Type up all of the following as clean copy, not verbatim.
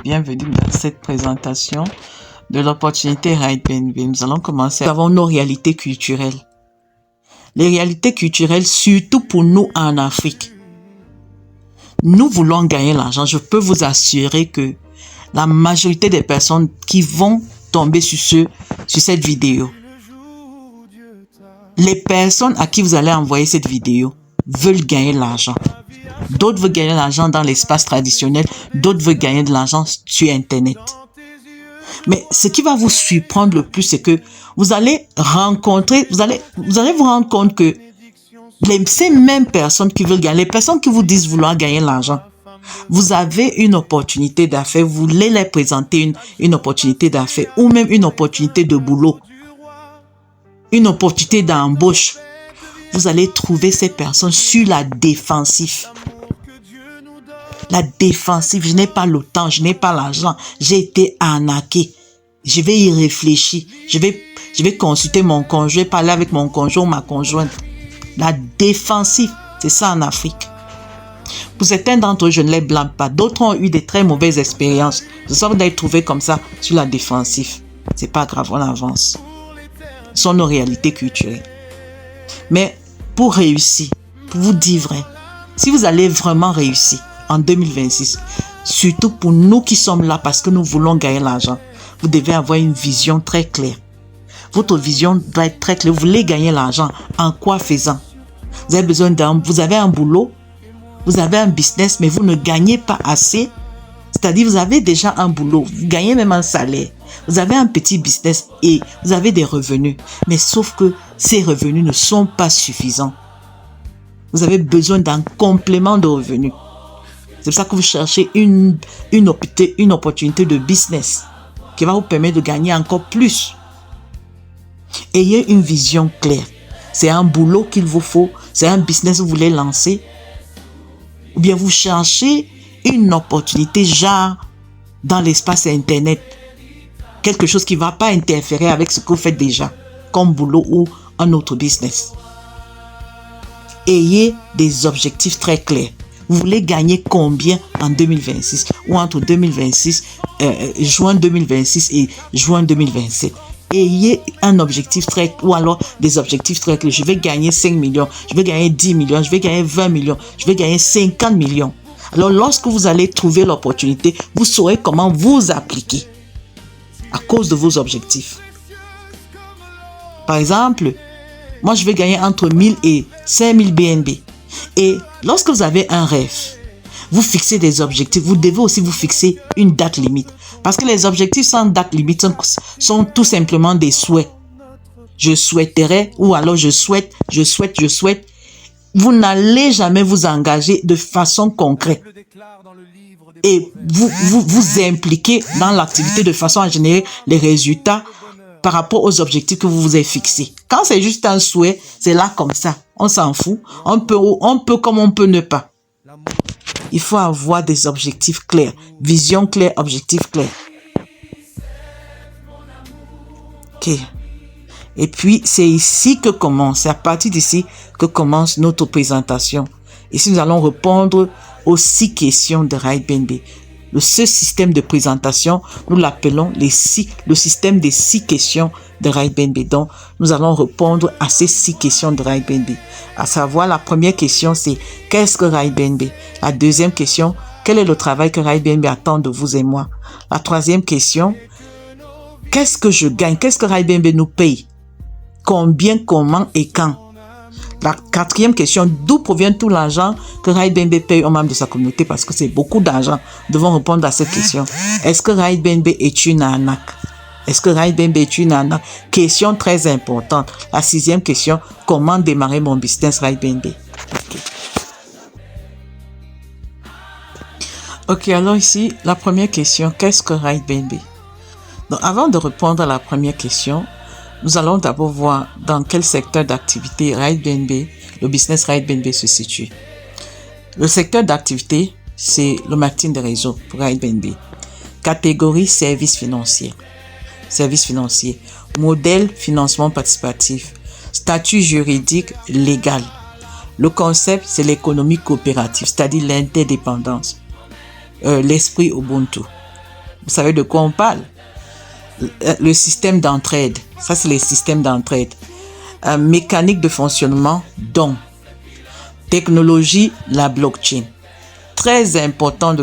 Bienvenue dans cette présentation de l'opportunité RideBnB. Nous allons commencer. Nous avons nos réalités culturelles. Les réalités culturelles, surtout pour nous en Afrique. Nous voulons gagner l'argent. Je peux vous assurer que la majorité des personnes qui vont tomber sur cette vidéo, les personnes à qui vous allez envoyer cette vidéo veulent gagner l'argent. D'autres veulent gagner l'argent dans l'espace traditionnel, d'autres veulent gagner de l'argent sur Internet. Mais ce qui va vous surprendre le plus, c'est que vous allez vous rendre compte que ces mêmes personnes qui veulent gagner, les personnes qui vous disent vouloir gagner l'argent, vous avez une opportunité d'affaires, vous voulez leur présenter une opportunité d'affaires ou même une opportunité de boulot, une opportunité d'embauche. Vous allez trouver ces personnes sur la défensive. La défensive, je n'ai pas le temps, je n'ai pas l'argent, j'ai été arnaqué. Je vais y réfléchir, je vais consulter mon conjoint, parler avec mon conjoint ou ma conjointe. La défensive, c'est ça en Afrique. Pour certains d'entre eux, je ne les blâme pas. D'autres ont eu des très mauvaises expériences. Ce sont d'être trouvés comme ça sur la défensive. C'est pas grave, on avance. Ce sont nos réalités culturelles. Mais pour réussir, pour vous dire vrai, si vous allez vraiment réussir en 2026, surtout pour nous qui sommes là parce que nous voulons gagner l'argent, vous devez avoir une vision très claire. Votre vision doit être très claire. Vous voulez gagner l'argent, en quoi faisant? Vous avez un boulot, vous avez un business, mais vous ne gagnez pas assez. C'est-à-dire, vous avez déjà un boulot, vous gagnez même un salaire. Vous avez un petit business et vous avez des revenus. Mais sauf que ces revenus ne sont pas suffisants. Vous avez besoin d'un complément de revenus. C'est pour ça que vous cherchez une opportunité de business qui va vous permettre de gagner encore plus. Ayez une vision claire. C'est un boulot qu'il vous faut, c'est un business que vous voulez lancer. Ou bien vous cherchez une opportunité genre dans l'espace Internet. Quelque chose qui ne va pas interférer avec ce que vous faites déjà, comme boulot ou un autre business. Ayez des objectifs très clairs. Vous voulez gagner combien en 2026 ou entre juin 2026 et juin 2027. Ayez un objectif très clair ou alors des objectifs très clairs. Je vais gagner 5 millions, je vais gagner 10 millions, je vais gagner 20 millions, je vais gagner 50 millions. Alors lorsque vous allez trouver l'opportunité, vous saurez comment vous appliquer à cause de vos objectifs. Par exemple, moi je vais gagner entre 1000 et 5000 BNB. Et lorsque vous avez un rêve, vous fixez des objectifs, vous devez aussi vous fixer une date limite. Parce que les objectifs sans date limite sont tout simplement des souhaits. Je souhaiterais, ou alors je souhaite. Vous n'allez jamais vous engager de façon concrète. Et vous impliquer dans l'activité de façon à générer les résultats par rapport aux objectifs que vous vous avez fixés. Quand c'est juste un souhait, c'est là comme ça. On s'en fout. On peut comme on peut ne pas. Il faut avoir des objectifs clairs. Vision claire, objectif clair. Ok. Et puis, c'est ici que commence, c'est à partir d'ici que commence notre présentation. Ici, nous allons répondre aux 6 questions de RideBnB. Ce système de présentation, nous l'appelons le système des 6 questions de RideBnB. Donc, nous allons répondre à ces 6 questions de RideBnB. À savoir, la première question, c'est qu'est-ce que RideBnB? La deuxième question, quel est le travail que RideBnB attend de vous et moi? La troisième question, qu'est-ce que je gagne? Qu'est-ce que RideBnB nous paye? Combien, comment et quand? La quatrième question, d'où provient tout l'argent que RideBnB paye aux membres de sa communauté? Parce que c'est beaucoup d'argent. Nous devons répondre à cette question. Est-ce que RideBnB est une arnaque? Est-ce que RideBnB est une arnaque? Question très importante. La 6e question, comment démarrer mon business RideBnB? Ok, alors ici, la première question, qu'est-ce que RideBnB? Donc, avant de répondre à la première question, nous allons d'abord voir dans quel secteur d'activité RideBnB, le business RideBnB se situe. Le secteur d'activité, c'est le marketing de réseau pour RideBnB. Catégorie services financiers. Services financiers. Modèle financement participatif. Statut juridique légal. Le concept, c'est l'économie coopérative, c'est-à-dire l'interdépendance. L'esprit Ubuntu. Vous savez de quoi on parle? Le système d'entraide. Ça, c'est les systèmes d'entraide. Mécanique de fonctionnement, donc. Technologie, la blockchain. Très important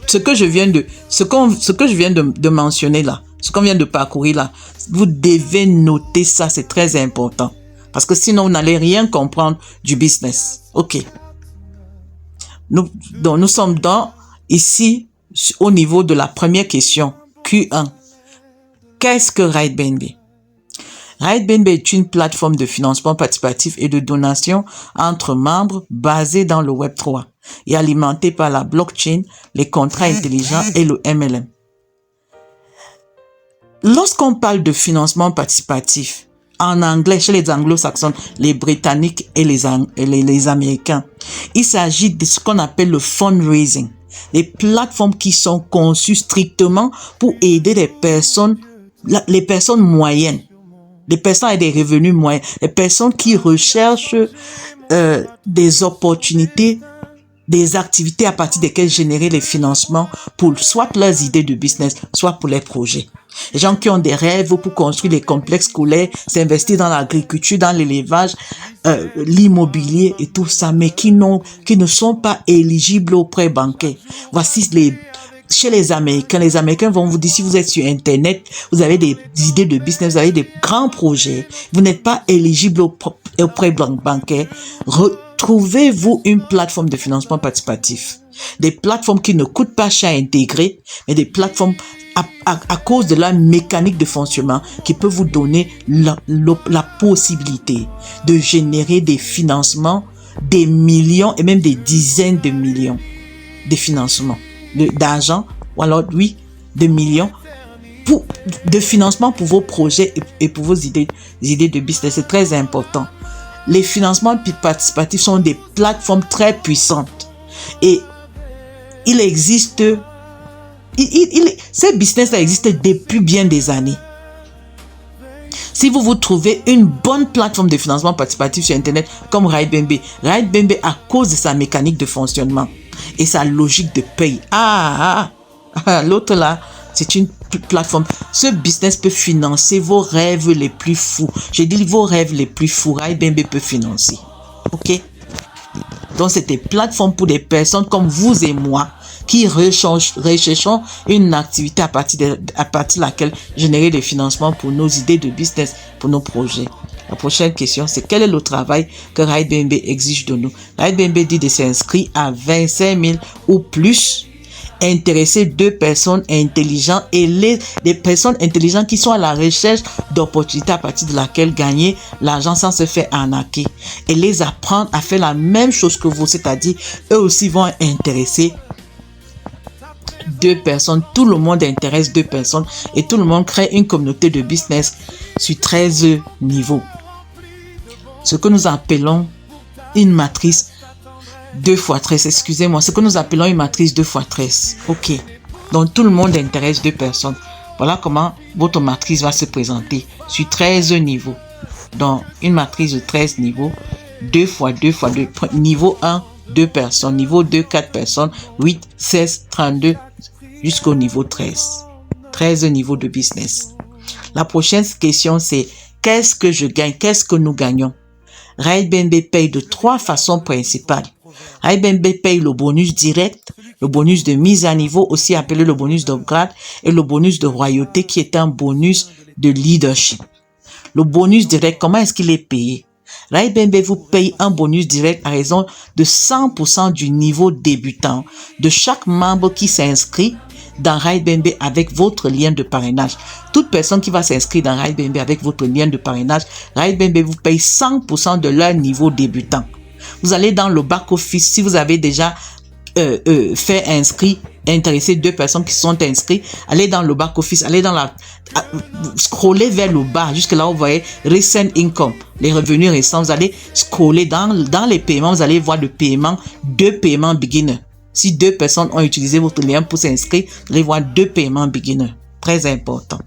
ce que je viens de mentionner là, ce qu'on vient de parcourir là, vous devez noter ça, c'est très important. Parce que sinon, vous n'allez rien comprendre du business. OK. Nous sommes ici, au niveau de la première question, Q1. Qu'est-ce que RideBnB? RideBnB est une plateforme de financement participatif et de donation entre membres basée dans le Web3 et alimentée par la blockchain, les contrats intelligents et le MLM. Lorsqu'on parle de financement participatif, en anglais, chez les anglo-saxons, les britanniques et les américains, il s'agit de ce qu'on appelle le fundraising. Les plateformes qui sont conçues strictement pour aider les personnes moyennes, les personnes avec des revenus moyens, les personnes qui recherchent des opportunités, des activités à partir desquelles générer les financements pour soit leurs idées de business, soit pour les projets. Les gens qui ont des rêves pour construire des complexes scolaires, s'investir dans l'agriculture, dans l'élevage, l'immobilier et tout ça, mais qui ne sont pas éligibles aux prêts bancaires. Voici chez les Américains vont vous dire, si vous êtes sur Internet, vous avez des idées de business, vous avez des grands projets, vous n'êtes pas éligible aux prêts bancaires, trouvez-vous une plateforme de financement participatif. Des plateformes qui ne coûtent pas cher à intégrer, mais des plateformes à cause de la mécanique de fonctionnement qui peut vous donner la possibilité de générer des financements, des millions et même des dizaines de millions de financements, d'argent, ou alors, oui, de millions de financement pour vos projets et pour vos idées de business. C'est très important. Les financements participatifs sont des plateformes très puissantes et il existe, ces business-là existent depuis bien des années. Si vous trouvez une bonne plateforme de financement participatif sur Internet comme RideBnB, à cause de sa mécanique de fonctionnement et sa logique de paye. L'autre là, c'est une plateforme. Ce business peut financer vos rêves les plus fous. J'ai dit vos rêves les plus fous. RideBnB peut financer. OK? Donc, c'est des plateformes pour des personnes comme vous et moi qui recherchons une activité à partir de laquelle générer des financements pour nos idées de business, pour nos projets. La prochaine question, c'est quel est le travail que RideBnB exige de nous? RideBnB dit de s'inscrire à 25 000 ou plus, intéresser 2 personnes intelligentes et les personnes intelligentes qui sont à la recherche d'opportunités à partir de laquelle gagner l'argent sans se faire arnaquer et les apprendre à faire la même chose que vous, c'est-à-dire eux aussi vont intéresser 2 personnes, tout le monde intéresse 2 personnes et tout le monde crée une communauté de business sur 13 niveaux. Ce que nous appelons une matrice 2x13, excusez-moi, ce que nous appelons une matrice 2x13. OK. Donc tout le monde intéresse 2 personnes. Voilà comment votre matrice va se présenter sur 13 niveaux. Donc une matrice de 13 niveaux, 2 x 2 x 2. Niveau 1, 2 personnes. Niveau 2, 4 personnes. 8, 16, 32 jusqu'au niveau 13. 13 niveaux de business. La prochaine question, c'est qu'est-ce que je gagne? Qu'est-ce que nous gagnons? RideBnB paye de 3 façons principales. RideBnB paye le bonus direct, le bonus de mise à niveau, aussi appelé le bonus d'upgrade, et le bonus de royauté qui est un bonus de leadership. Le bonus direct, comment est-ce qu'il est payé? RideBnB vous paye un bonus direct à raison de 100% du niveau débutant de chaque membre qui s'inscrit dans RideBnB avec votre lien de parrainage. Toute personne qui va s'inscrire dans RideBnB avec votre lien de parrainage, RideBnB vous paye 100% de leur niveau débutant. Vous allez dans le back-office, si vous avez déjà fait inscrit, intéresser 2 personnes qui sont inscrites, allez dans le back-office, allez dans scroller vers le bas, jusque là où vous voyez Recent Income, les revenus récents, vous allez scroller dans les paiements, vous allez voir le paiement, 2 paiements beginner. Si 2 personnes ont utilisé votre lien pour s'inscrire, vous allez voir 2 paiements beginner. Très important.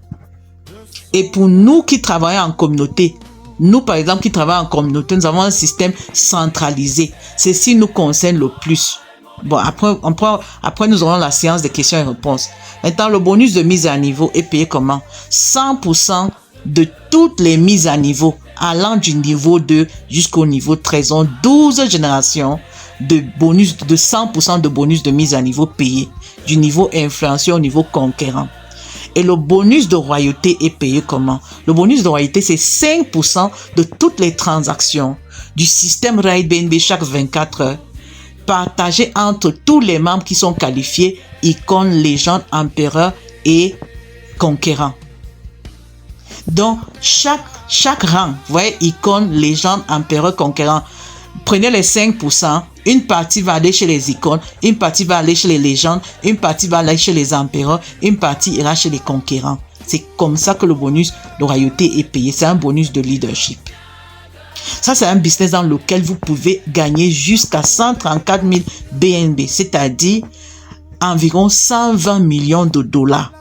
Et pour nous qui travaillons en communauté, nous par exemple qui travaillons en communauté, nous avons un système centralisé. Ceci nous concerne le plus. Bon, après, nous aurons la séance des questions et réponses. Maintenant, le bonus de mise à niveau est payé comment? 100% de toutes les mises à niveau, allant du niveau 2 jusqu'au niveau 13, ont 12 générations de bonus, de 100% de bonus de mise à niveau payé, du niveau influenceur au niveau conquérant. Et le bonus de royauté est payé comment? Le bonus de royauté, c'est 5% de toutes les transactions du système Ride BNB chaque 24 heures, partagé entre tous les membres qui sont qualifiés, icône, légende, empereur et conquérant. Donc, chaque rang, vous voyez, icône, légende, empereur, conquérant, prenez les 5%, une partie va aller chez les icônes, une partie va aller chez les légendes, une partie va aller chez les empereurs, une partie ira chez les conquérants. C'est comme ça que le bonus de royauté est payé. C'est un bonus de leadership. Ça, c'est un business dans lequel vous pouvez gagner jusqu'à 134 000 BNB, c'est-à-dire environ 120 millions de dollars.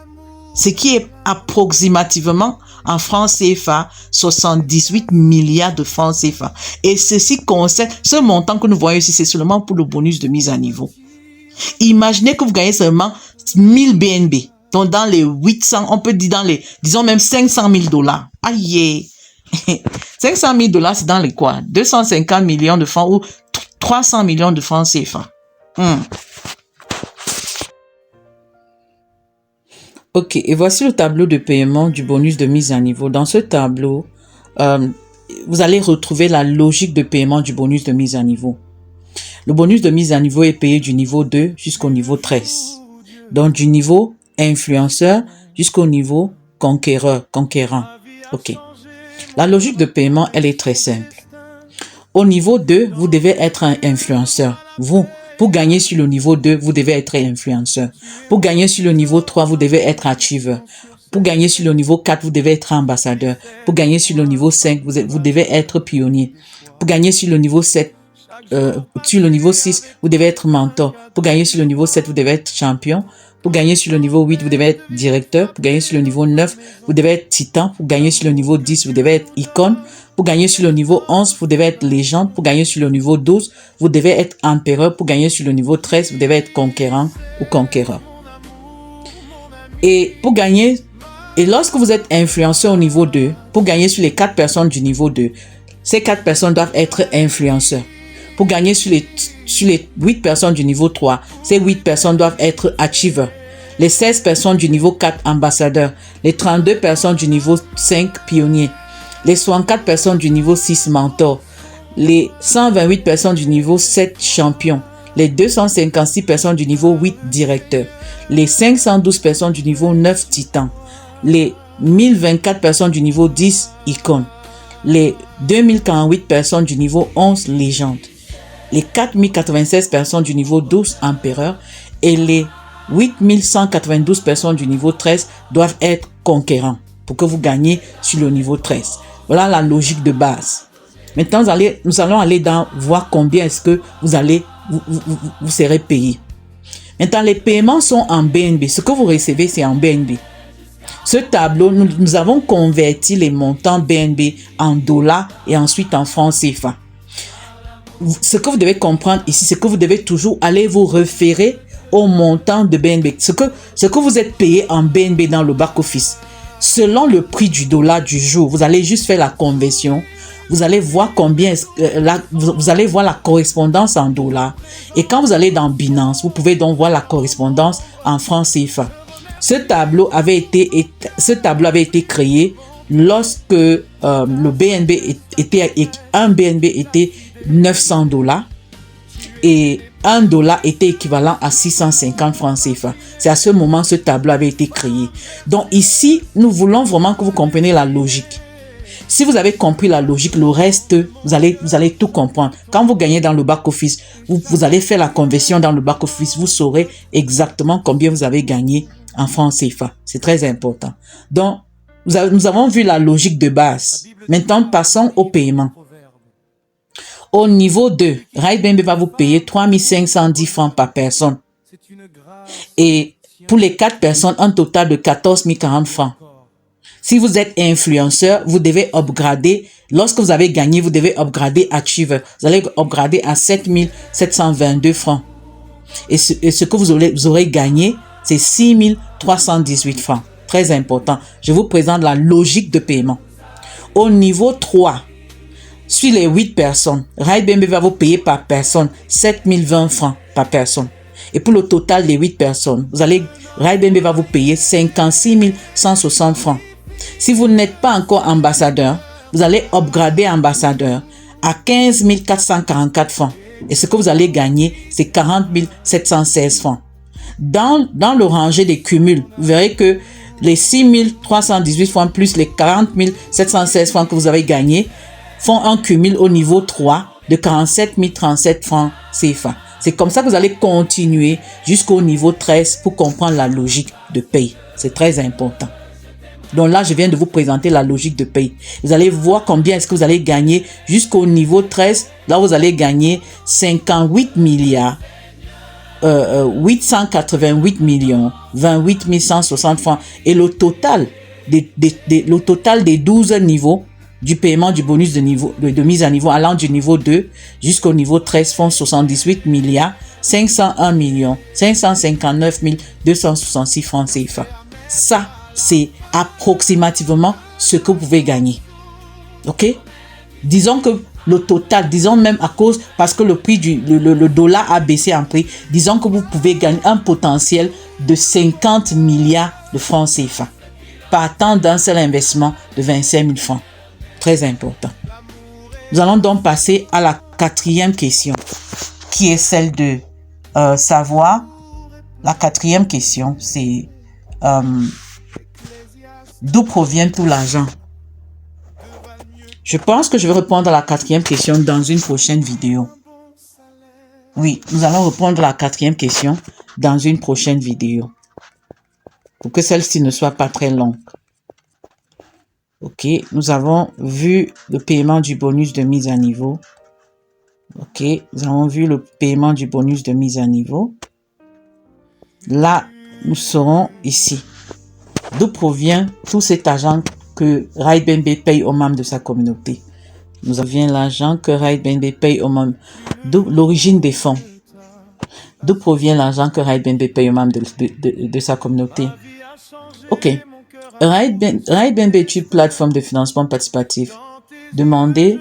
Ce qui est approximativement en francs CFA, 78 milliards de francs CFA. Et ceci concerne, ce montant que nous voyons ici, c'est seulement pour le bonus de mise à niveau. Imaginez que vous gagnez seulement 1000 BNB. Donc dans les 800, on peut dire dans les, disons même 500 000 dollars. Aïe! 500 000 dollars, c'est dans les quoi? 250 millions de francs ou 300 millions de francs CFA. Ok, et voici le tableau de paiement du bonus de mise à niveau. Dans ce tableau, vous allez retrouver la logique de paiement du bonus de mise à niveau. Le bonus de mise à niveau est payé du niveau 2 jusqu'au niveau 13. Donc du niveau influenceur jusqu'au niveau conquérant. Ok. La logique de paiement, elle est très simple. Au niveau 2, vous devez être un influenceur. Vous, pour gagner sur le niveau 2, vous devez être influenceur. Pour gagner sur le niveau 3, vous devez être achiever. Pour gagner sur le niveau 4, vous devez être ambassadeur. Pour gagner sur le niveau 5, vous devez être pionnier. Pour gagner sur le niveau 7, sur le niveau 6, vous devez être mentor. Pour gagner sur le niveau 7, vous devez être champion. Pour gagner sur le niveau 8, vous devez être directeur. Pour gagner sur le niveau 9, vous devez être titan. Pour gagner sur le niveau 10, vous devez être icône. Pour gagner sur le niveau 11, vous devez être légende. Pour gagner sur le niveau 12, vous devez être empereur. Pour gagner sur le niveau 13, vous devez être conquérant ou conquéreur. Et pour gagner, et lorsque vous êtes influenceur au niveau 2, pour gagner sur les 4 personnes du niveau 2, ces 4 personnes doivent être influenceurs. Pour gagner sur les 8 personnes du niveau 3, ces 8 personnes doivent être achievers. Les 16 personnes du niveau 4, ambassadeurs. Les 32 personnes du niveau 5, pionniers. Les 64 personnes du niveau 6, mentors. Les 128 personnes du niveau 7, champions. Les 256 personnes du niveau 8, directeurs. Les 512 personnes du niveau 9, titans. Les 1024 personnes du niveau 10, icônes. Les 2048 personnes du niveau 11, légendes. Les 4096 personnes du niveau 12, empereur, et les 8192 personnes du niveau 13 doivent être conquérants pour que vous gagnez sur le niveau 13. Voilà la logique de base. Maintenant, nous allons aller voir combien est-ce que vous serez payé. Maintenant, les paiements sont en BNB. Ce que vous recevez, c'est en BNB. Ce tableau, nous avons converti les montants BNB en dollars et ensuite en francs CFA. Ce que vous devez comprendre ici, c'est que vous devez toujours aller vous référer au montant de BNB. Ce que vous êtes payé en BNB dans le back-office, selon le prix du dollar du jour, vous allez juste faire la conversion. Vous allez voir vous allez voir la correspondance en dollars. Et quand vous allez dans Binance, vous pouvez donc voir la correspondance en francs CFA. Ce tableau avait été créé lorsque le BNB un BNB était 900 dollars et un dollar était équivalent à 650 francs CFA. C'est à ce moment que ce tableau avait été créé. Donc ici, nous voulons vraiment que vous compreniez la logique. Si vous avez compris la logique, le reste, vous allez tout comprendre. Quand vous gagnez dans le back-office, vous allez faire la conversion dans le back-office, vous saurez exactement combien vous avez gagné en francs CFA. C'est très important. Donc, nous avons vu la logique de base. Maintenant, passons au paiement. Au niveau 2, Ride BNB va vous payer 3510 francs par personne. Et pour les 4 personnes, un total de 14 040 francs. Si vous êtes influenceur, vous devez upgrader. Lorsque vous avez gagné, vous devez upgrader Achiever. Vous allez upgrader à 7 722 francs. Et ce que vous aurez gagné, c'est 6 318 francs. Très important. Je vous présente la logique de paiement. Au niveau 3, sur les 8 personnes, RideBnB va vous payer par personne 7 020 francs par personne. Et pour le total des 8 personnes, RideBnB va vous payer 56 160 francs. Si vous n'êtes pas encore ambassadeur, vous allez upgrader ambassadeur à 15 444 francs. Et ce que vous allez gagner, c'est 40 716 francs. Dans le rangé des cumuls, vous verrez que les 6 318 francs plus les 40 716 francs que vous avez gagnés font un cumul au niveau 3 de 47 037 francs CFA. C'est comme ça que vous allez continuer jusqu'au niveau 13 pour comprendre la logique de paye. C'est très important. Donc là, je viens de vous présenter la logique de paye. Vous allez voir combien est-ce que vous allez gagner jusqu'au niveau 13. Là, vous allez gagner 58 milliards 888 millions 28 160 francs. Et le total des 12 niveaux du paiement du bonus de mise à niveau allant du niveau 2 jusqu'au niveau 13 font 78 milliards 501 millions 559 266 francs CFA. Ça, c'est approximativement ce que vous pouvez gagner. Ok? Disons que le total, disons même à cause, parce que le prix le dollar a baissé en prix, disons que vous pouvez gagner un potentiel de 50 milliards de francs CFA, partant d'un seul investissement de 25 000 francs. Très important. Nous allons donc passer à la 4e question, qui est celle de savoir. La 4e question, c'est d'où provient tout l'argent? Je pense que je vais répondre à la 4e question dans une prochaine vidéo. Oui, nous allons répondre à la 4e question dans une prochaine vidéo, pour que celle-ci ne soit pas très longue. Ok, nous avons vu le paiement du bonus de mise à niveau. Ok, nous avons vu le paiement du bonus de mise à niveau. Là, nous serons ici. D'où provient tout cet argent que RideBnB paye aux membres de sa communauté? Nous avons l'argent que RideBnB paye aux membres. D'où l'origine des fonds? D'où provient l'argent que RideBnB paye aux membres de sa communauté? Ok. RideBnB est une plateforme de financement participatif. Demandez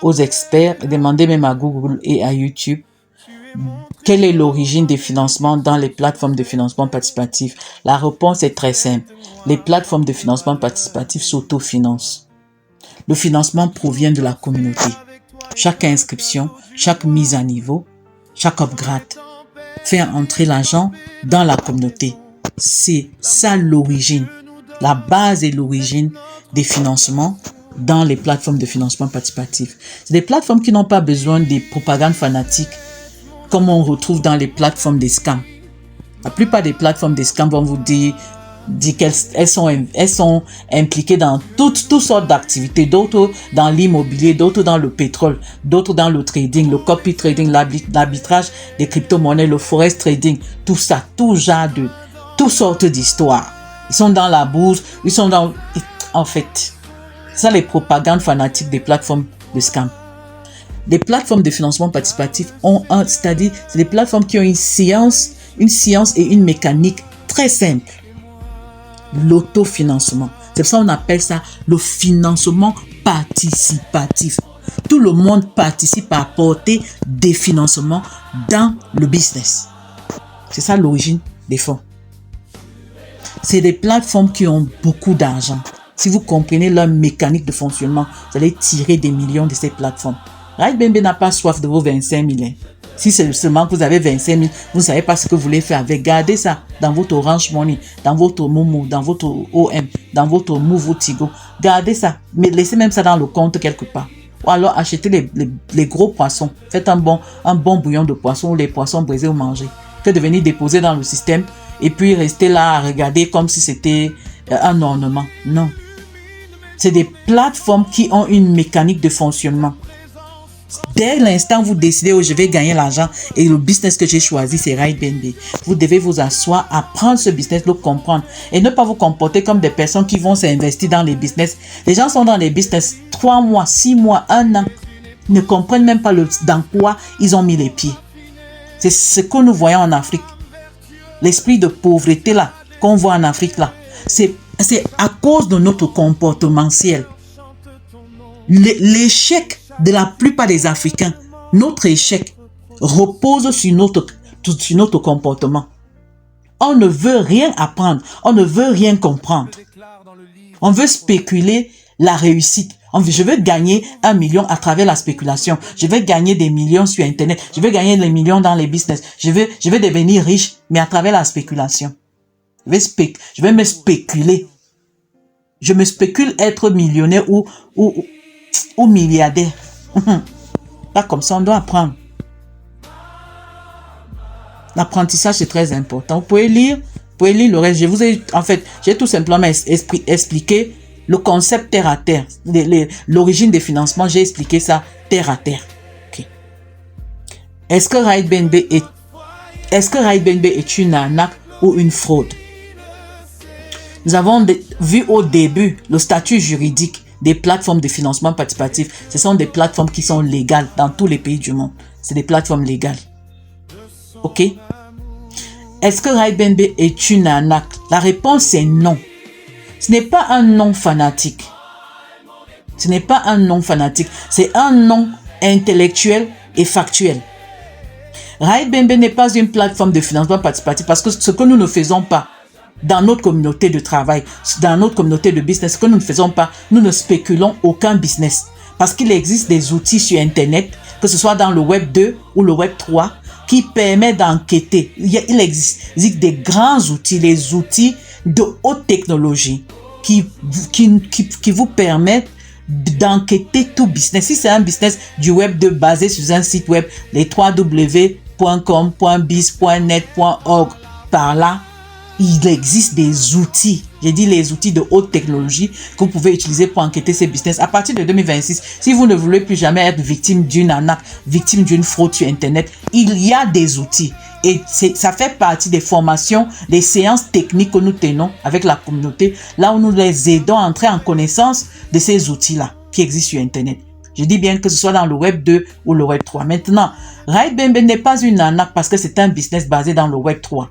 aux experts, demandez même à Google et à YouTube quelle est l'origine des financements dans les plateformes de financement participatif. La réponse est très simple. Les plateformes de financement participatif s'autofinancent. Le financement provient de la communauté. Chaque inscription, chaque mise à niveau, chaque upgrade fait entrer l'argent dans la communauté. C'est ça l'origine. La base et l'origine des financements dans les plateformes de financement participatif. C'est des plateformes qui n'ont pas besoin des propagandes fanatiques comme on retrouve dans les plateformes des scams. La plupart des plateformes des scams vont vous dire qu'elles sont impliquées dans toutes sortes d'activités, d'autres dans l'immobilier, d'autres dans le pétrole, d'autres dans le trading, le copy trading, l'arbitrage des crypto-monnaies, le forex trading, tout ça, tout genre de, toutes sortes d'histoires. Ils sont dans la bourse, ils sont dans... En fait, ça les propagandes fanatiques des plateformes de scam. Les plateformes de financement participatif c'est-à-dire, c'est des plateformes qui ont une science et une mécanique très simple. L'autofinancement. C'est pour ça qu'on appelle ça le financement participatif. Tout le monde participe à apporter des financements dans le business. C'est ça l'origine des fonds. C'est des plateformes qui ont beaucoup d'argent. Si vous comprenez leur mécanique de fonctionnement, vous allez tirer des millions de ces plateformes. RideBnB n'a pas soif de vos 25 000. Si c'est seulement que vous avez 25 000, vous ne savez pas ce que vous voulez faire avec. Gardez ça dans votre Orange Money, dans votre Momo, dans votre OM, dans votre Move ou Tigo. Gardez ça, mais laissez même ça dans le compte quelque part. Ou alors achetez les gros poissons. Faites un bon bouillon de poisson ou les poissons brisés ou mangés. Que de venir déposer dans le système et puis rester là à regarder comme si c'était un ornement. Non. C'est des plateformes qui ont une mécanique de fonctionnement. Dès l'instant où vous décidez je vais gagner l'argent et le business que j'ai choisi c'est RideBnB, vous devez vous asseoir, apprendre ce business, le comprendre et ne pas vous comporter comme des personnes qui vont s'investir dans les business. Les gens sont dans les business 3 mois, 6 mois, 1 an, ils ne comprennent même pas dans quoi ils ont mis les pieds. C'est ce que nous voyons en Afrique. L'esprit de pauvreté là, qu'on voit en Afrique là, c'est à cause de notre comportementiel. L'échec de la plupart des Africains, notre échec repose sur notre comportement. On ne veut rien apprendre, on ne veut rien comprendre. On veut spéculer la réussite. Je veux gagner 1 million à travers la spéculation. Je vais gagner des millions sur Internet. Je vais gagner des millions dans les business. Je vais devenir riche, mais à travers la spéculation. Je vais me spéculer. Je me spécule être millionnaire ou milliardaire. Pas comme ça, on doit apprendre. L'apprentissage, c'est très important. Vous pouvez lire le reste. J'ai tout simplement expliqué le concept terre à terre. L'origine des financements, j'ai expliqué ça terre à terre. Okay. Est-ce que Ride BNB est une arnaque ou une fraude? Nous avons vu au début le statut juridique des plateformes de financement participatif. Ce sont des plateformes qui sont légales dans tous les pays du monde. C'est des plateformes légales. Ok? Est-ce que Ride BNB est une arnaque? La réponse est non. Ce n'est pas un non fanatique. Ce n'est pas un non fanatique. C'est un non intellectuel et factuel. Ride BNB n'est pas une plateforme de financement participatif parce que ce que nous ne faisons pas dans notre communauté de travail, dans notre communauté de business, ce que nous ne faisons pas, nous ne spéculons aucun business. Parce qu'il existe des outils sur Internet, que ce soit dans le Web 2 ou le Web 3, qui permettent d'enquêter. Il existe des grands outils, les outils de haute technologie qui vous permettent d'enquêter tout business. Si c'est un business du Web 2 basé sur un site web, les www.com.biz.net.org, par là, il existe des outils. J'ai dit les outils de haute technologie que vous pouvez utiliser pour enquêter ces business. À partir de 2026, si vous ne voulez plus jamais être victime d'une arnaque, victime d'une fraude sur Internet, il y a des outils. Et ça fait partie des formations, des séances techniques que nous tenons avec la communauté, là où nous les aidons à entrer en connaissance de ces outils-là qui existent sur Internet. Je dis bien que ce soit dans le Web 2 ou le Web 3. Maintenant, Ride BNB n'est pas une arnaque parce que c'est un business basé dans le Web 3.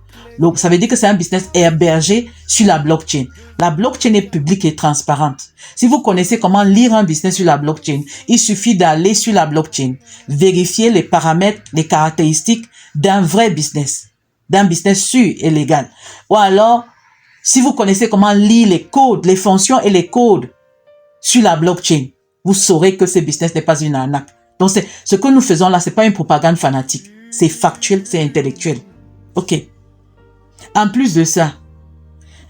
Ça veut dire que c'est un business hébergé sur la blockchain. La blockchain est publique et transparente. Si vous connaissez comment lire un business sur la blockchain, il suffit d'aller sur la blockchain, vérifier les paramètres, les caractéristiques d'un vrai business, d'un business sûr et légal. Ou alors, si vous connaissez comment lire les codes, les fonctions et les codes sur la blockchain, vous saurez que ce business n'est pas une arnaque. Donc, ce que nous faisons là, c'est pas une propagande fanatique. C'est factuel, c'est intellectuel. OK. En plus de ça,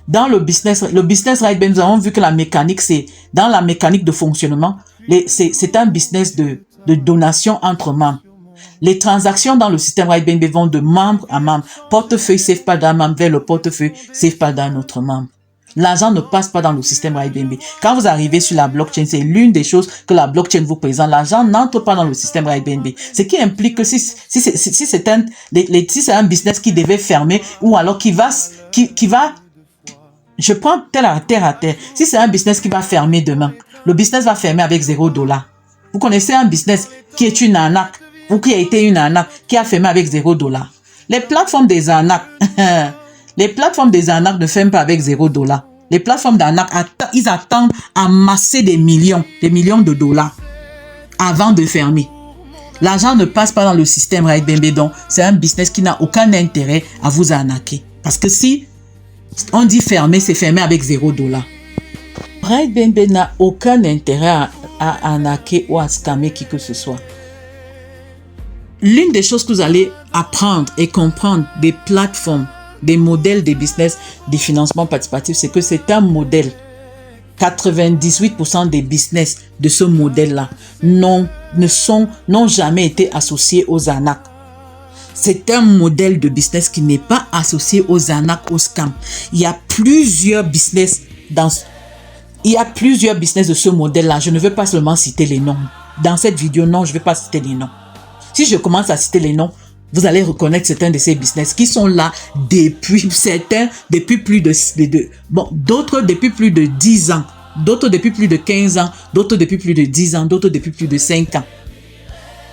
dans le business Ride BNB, nous avons vu que la mécanique, c'est dans la mécanique de fonctionnement, c'est un business de donation entre membres. Les transactions dans le système Ride BNB vont de membre à membre. Portefeuille SafePal d'un membre vers le portefeuille SafePal d'un autre membre. L'argent ne passe pas dans le système Ride BNB. Quand vous arrivez sur la blockchain, c'est l'une des choses que la blockchain vous présente. L'argent n'entre pas dans le système Ride BNB. Ce qui implique que si c'est un business qui devait fermer ou alors qui va, je prends terre à terre. Si c'est un business qui va fermer demain, le business va fermer avec $0. Vous connaissez un business qui est une arnaque ou qui a été une arnaque, qui a fermé avec $0. Les plateformes des arnaques, les plateformes des arnaques ne ferment pas avec $0. Les plateformes d'arnaques, ils attendent à amasser des millions de dollars avant de fermer. L'argent ne passe pas dans le système Ride BNB, donc c'est un business qui n'a aucun intérêt à vous arnaquer. Parce que si on dit fermer, c'est fermer avec $0. Ride BNB n'a aucun intérêt à arnaquer ou à scammer qui que ce soit. L'une des choses que vous allez apprendre et comprendre des plateformes, des modèles de business, des financements participatifs, c'est que c'est un modèle. 98% des business de ce modèle-là n'ont jamais été associés aux arnaques. C'est un modèle de business qui n'est pas associé aux arnaques, aux scams. Il y a plusieurs business de ce modèle-là. Je ne veux pas seulement citer les noms. Dans cette vidéo, non, je ne vais pas citer les noms. Si je commence à citer les noms, vous allez reconnaître certains de ces business qui sont là depuis plus de d'autres depuis plus de 10 ans, d'autres depuis plus de 15 ans, d'autres depuis plus de 10 ans, d'autres depuis plus de 5 ans.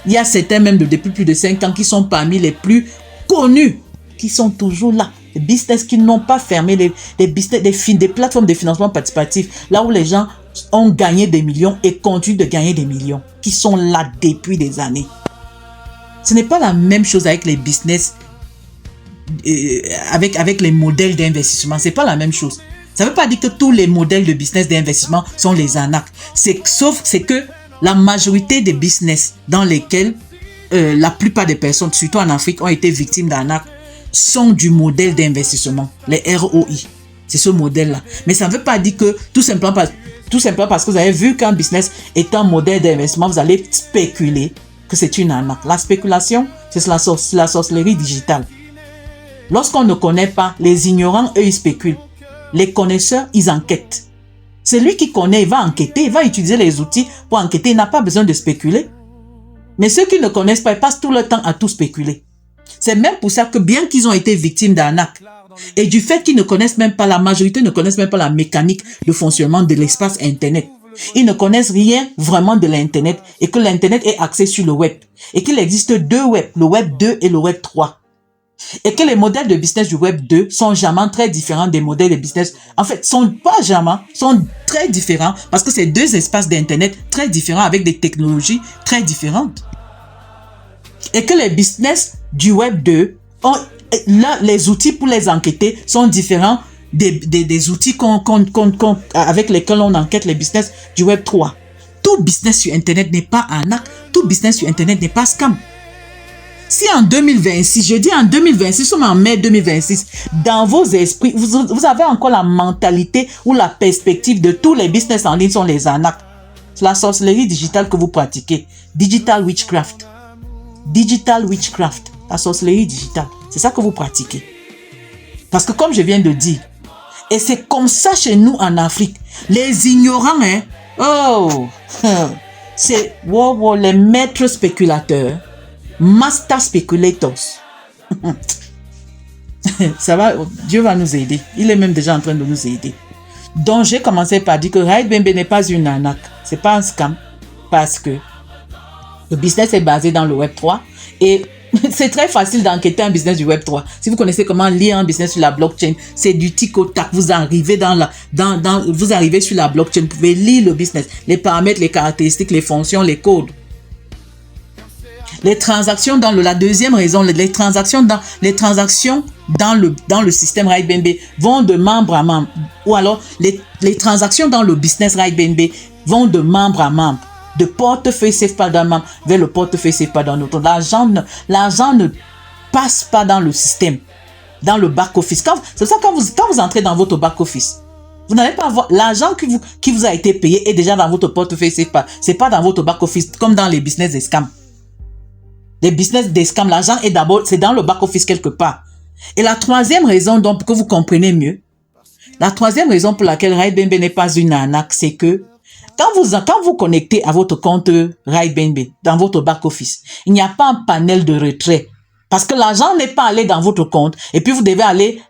Il y a certains même depuis plus de 5 ans qui sont parmi les plus connus, qui sont toujours là. Les business qui n'ont pas fermé, les business, des plateformes de financement participatif, là où les gens ont gagné des millions et continuent de gagner des millions, qui sont là depuis des années. Ce n'est pas la même chose avec les business, avec les modèles d'investissement. C'est pas la même chose. Ça ne veut pas dire que tous les modèles de business d'investissement sont les arnaques. Sauf que la majorité des business dans lesquels la plupart des personnes, surtout en Afrique, ont été victimes d'arnaques, sont du modèle d'investissement, les ROI. C'est ce modèle-là. Mais ça ne veut pas dire que tout simplement parce que vous avez vu qu'un business est un modèle d'investissement, vous allez spéculer que c'est une arnaque. La spéculation, c'est la sorcellerie digitale. Lorsqu'on ne connaît pas, les ignorants, eux, ils spéculent. Les connaisseurs, ils enquêtent. Celui qui connaît, il va enquêter, il va utiliser les outils pour enquêter. Il n'a pas besoin de spéculer. Mais ceux qui ne connaissent pas, ils passent tout leur temps à tout spéculer. C'est même pour ça que bien qu'ils ont été victimes d'arnaques, et du fait qu'ils ne connaissent même pas, la majorité ne connaissent même pas la mécanique de fonctionnement de l'espace Internet. Ils ne connaissent rien vraiment de l'Internet et que l'Internet est axé sur le web. Et qu'il existe deux webs, le web 2 et le web 3. Et que les modèles de business du web 2 sont jamais très différents des modèles de business. En fait, sont très différents parce que c'est deux espaces d'Internet très différents avec des technologies très différentes. Et que les business du web 2 ont, là, les outils pour les enquêter sont différents des outils avec lesquels on enquête les business du web 3. Tout business sur Internet n'est pas arnaque. Tout business sur Internet n'est pas scam. Si en 2026, je dis en 2026, nous sommes en mai 2026, dans vos esprits, vous avez encore la mentalité ou la perspective de tous les business en ligne sont les arnaques. C'est la sorcellerie digitale que vous pratiquez. Digital witchcraft. Digital witchcraft. La sorcellerie digitale. C'est ça que vous pratiquez. Parce que comme je viens de dire, et c'est comme ça chez nous en Afrique, les ignorants, c'est les maîtres spéculateurs, master speculators. Ça va, Dieu va nous aider. Il est même déjà en train de nous aider. Donc j'ai commencé par dire que RightBnB n'est pas une arnaque. C'est pas un scam. Parce que le business est basé dans le Web 3 et c'est très facile d'enquêter un business du Web 3. Si vous connaissez comment lire un business sur la blockchain, c'est du tic au tac. Vous arrivez vous arrivez sur la blockchain, vous pouvez lire le business, les paramètres, les caractéristiques, les fonctions, les codes. Les transactions la deuxième raison, les transactions dans le système RightBnB vont de membre à membre. Ou alors, les transactions dans le business RightBnB vont de membre à membre. De portefeuille SafePal d'un membre vers le portefeuille SafePal d'un autre. L'argent ne passe pas dans le système, dans le back-office. C'est ça, quand vous entrez dans votre back-office, vous n'allez pas avoir l'argent qui vous a été payé est déjà dans votre portefeuille SafePal. C'est pas dans votre back-office comme dans les business des scams. Les business des scams, l'argent c'est dans le back-office quelque part. Et la troisième raison, donc, pour que vous compreniez mieux, la troisième raison pour laquelle RightBnB n'est pas une arnaque, c'est que quand vous connectez à votre compte RightBnB dans votre back-office, il n'y a pas un panel de retrait. Parce que l'argent n'est pas allé dans votre compte et puis vous devez aller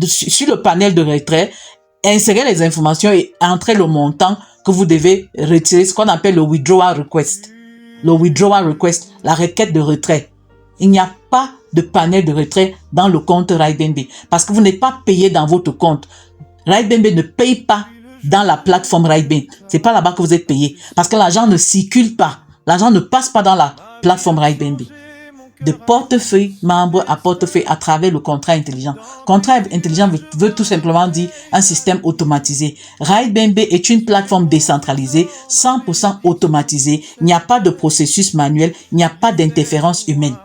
sur le panel de retrait, insérer les informations et entrer le montant que vous devez retirer, ce qu'on appelle le withdrawal request. Le withdrawal request, la requête de retrait. Il n'y a pas de panel de retrait dans le compte RightBnB parce que vous n'êtes pas payé dans votre compte. RightBnB ne paye pas dans la plateforme RightBnB. C'est pas là-bas que vous êtes payé parce que l'argent ne circule pas. L'argent ne passe pas dans la plateforme RightBnB. De portefeuille membre à portefeuille à travers le contrat intelligent. Contrat intelligent veut tout simplement dire un système automatisé. RightBnB est une plateforme décentralisée, 100% automatisée. Il n'y a pas de processus manuel, il n'y a pas d'interférence humaine.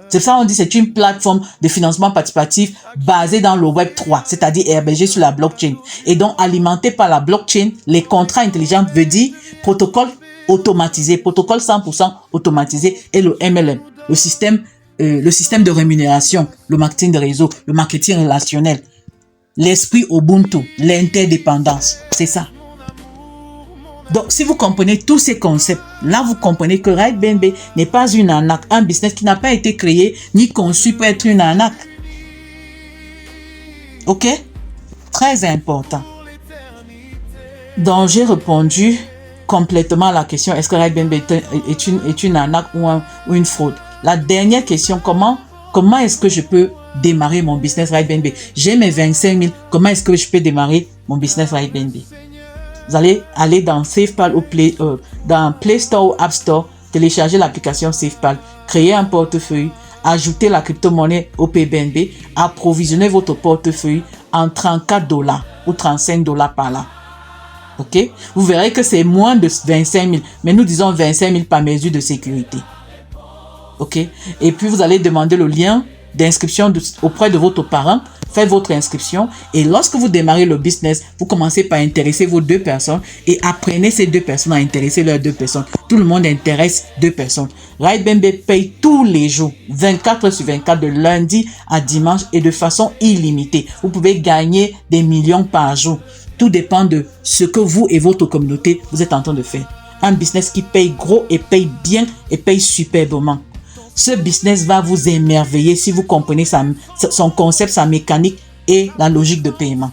C'est ça on dit c'est une plateforme de financement participatif basée dans le Web 3, c'est-à-dire hébergée sur la blockchain. Et donc alimentée par la blockchain, les contrats intelligents veut dire protocole automatisé, protocole 100% automatisé et le MLM, le système de rémunération, le marketing de réseau, le marketing relationnel, l'esprit Ubuntu, l'interdépendance, c'est ça. Donc, si vous comprenez tous ces concepts, là, vous comprenez que RightBnB n'est pas une arnaque, un business qui n'a pas été créé ni conçu pour être une arnaque. Ok? Très important. Donc, j'ai répondu complètement la question est-ce que RightBnB est une arnaque ou une fraude. La dernière question, comment est-ce que je peux démarrer mon business RightBnB? J'ai mes 25 000, comment est-ce que je peux démarrer mon business RightBnB? Vous allez aller dans SafePal ou dans Play Store ou App Store, télécharger l'application SafePal, créer un portefeuille, ajouter la crypto-monnaie au PBNB, approvisionner votre portefeuille en $34 ou $35 par là. Ok? Vous verrez que c'est moins de 25 000, mais nous disons 25 000 par mesure de sécurité. Ok? Et puis vous allez demander le lien d'inscription auprès de votre parent, faites votre inscription et lorsque vous démarrez le business, vous commencez par intéresser vos 2 personnes et apprenez ces 2 personnes à intéresser leurs 2 personnes. Tout le monde intéresse 2 personnes. RightBnB paye tous les jours, 24 heures sur 24, de lundi à dimanche et de façon illimitée. Vous pouvez gagner des millions par jour. Tout dépend de ce que vous et votre communauté vous êtes en train de faire. Un business qui paye gros et paye bien et paye superbement. Ce business va vous émerveiller si vous comprenez son concept, sa mécanique et la logique de paiement.